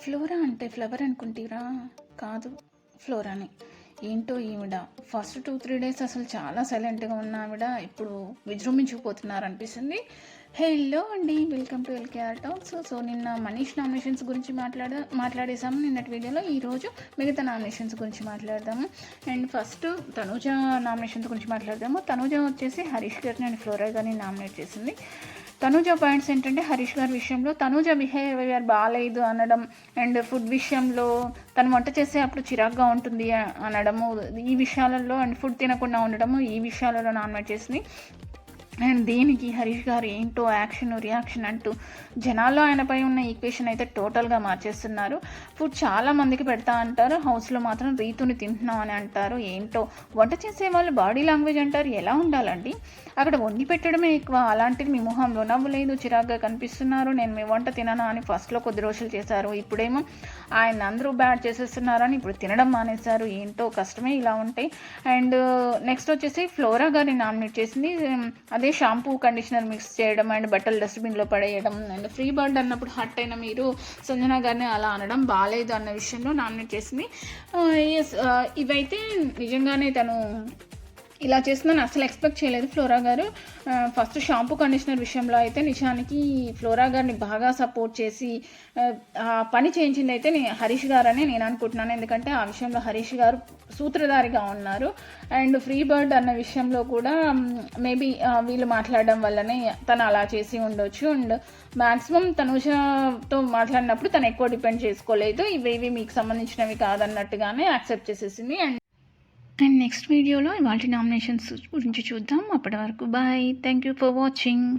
Flora అంటే flower అనుకుంటీరా? కాదు, ఫ్లోరాని. ఏంటో ఈవిడ ఫస్ట్ 2-3 డేస్ అసలు చాలా సైలెంట్గా ఉన్న ఆవిడ ఇప్పుడు విజృంభించుకుపోతున్నారు అనిపిస్తుంది. హలో అండి, welcome to LKR talks. So నిన్న మనీష్ నామినేషన్స్ గురించి మాట్లాడేసాము నిన్నటి వీడియోలో. ఈరోజు మిగతా నామినేషన్స్ గురించి మాట్లాడదాము. అండ్ ఫస్ట్ తనూజ నామినేషన్స్ గురించి మాట్లాడదాము. తనూజ వచ్చేసి హరీష్ గారిని అండ్ ఫ్లోరా గారిని నామినేట్ చేసింది. తనూజ పాయింట్స్ ఏంటంటే, హరీష్ గారి విషయంలో తనూజ బిహేవియర్ బాగాలేదు అనడం, అండ్ ఫుడ్ విషయంలో తను వంట చేసే అప్పుడు చిరాగ్గా ఉంటుంది అనడము, ఈ విషయాలలో, అండ్ ఫుడ్ తినకుండా ఉండడము, ఈ విషయాలలో నామినేట్ చేసింది. అండ్ దీనికి హరీష్ గారు ఏంటో యాక్షన్ రియాక్షన్ అంటూ జనాల్లో ఆయనపై ఉన్న ఈక్వేషన్ అయితే టోటల్గా మార్చేస్తున్నారు. ఫుడ్ చాలా మందికి పెడతా అంటారు, హౌస్లో మాత్రం రీతుని తింటున్నాం అని అంటారు. ఏంటో వంట చేసే వాళ్ళు బాడీ లాంగ్వేజ్ అంటారు, ఎలా ఉండాలండి? అక్కడ వండి పెట్టడమే ఎక్కువ, అలాంటిది మీ మొహంలో నవ్వు లేదు, చిరాగ్గా కనిపిస్తున్నారు, నేను మీ వంట తినను అని ఫస్ట్లో కొద్ది రోజులు చేశారు, ఇప్పుడేమో ఆయన అందరూ బ్యాడ్ చేసేస్తున్నారని ఇప్పుడు తినడం మానేశారు. ఏంటో కష్టమే ఇలా ఉంటాయి. అండ్ నెక్స్ట్ వచ్చేసి ఫ్లోరా గారిని నామినేట్ చేసింది. అదే షాంపూ కండిషనర్ మిక్స్ చేయడం అండ్ బట్టలు డస్ట్బిన్లో పడేయడం, అండ్ ఫ్రీ బర్డ్ అన్నప్పుడు హట్ అయిన మీరు సంజన గారిని అలా అనడం బాగాలేదు అన్న విషయంలో నామినేట్ చేసింది. ఇవైతే నిజంగానే తను ఇలా చేస్తుందని అసలు ఎక్స్పెక్ట్ చేయలేదు ఫ్లోరా గారు. ఫస్ట్ షాంపూ కండిషనర్ విషయంలో అయితే నిజానికి ఫ్లోరా గారిని బాగా సపోర్ట్ చేసి పని చేయించింది అయితే హరీష్ గారని నేను అనుకుంటున్నాను. ఎందుకంటే ఆ విషయంలో హరీష్ గారు సూత్రధారిగా ఉన్నారు. అండ్ ఫ్రీ బర్డ్ అన్న విషయంలో కూడా మేబీ వీళ్ళు మాట్లాడడం వల్లనే తను అలా చేసి ఉండొచ్చు. అండ్ మ్యాక్సిమం తనూజతో మాట్లాడినప్పుడు తను ఎక్కువ డిపెండ్ చేసుకోలేదు, ఇవి మీకు సంబంధించినవి కాదన్నట్టుగానే యాక్సెప్ట్ చేసేసింది. అండ్ నెక్స్ట్ వీడియోలో ఇవాళ నామినేషన్స్ గురించి చూద్దాం. అప్పటి వరకు bye, thank you for watching.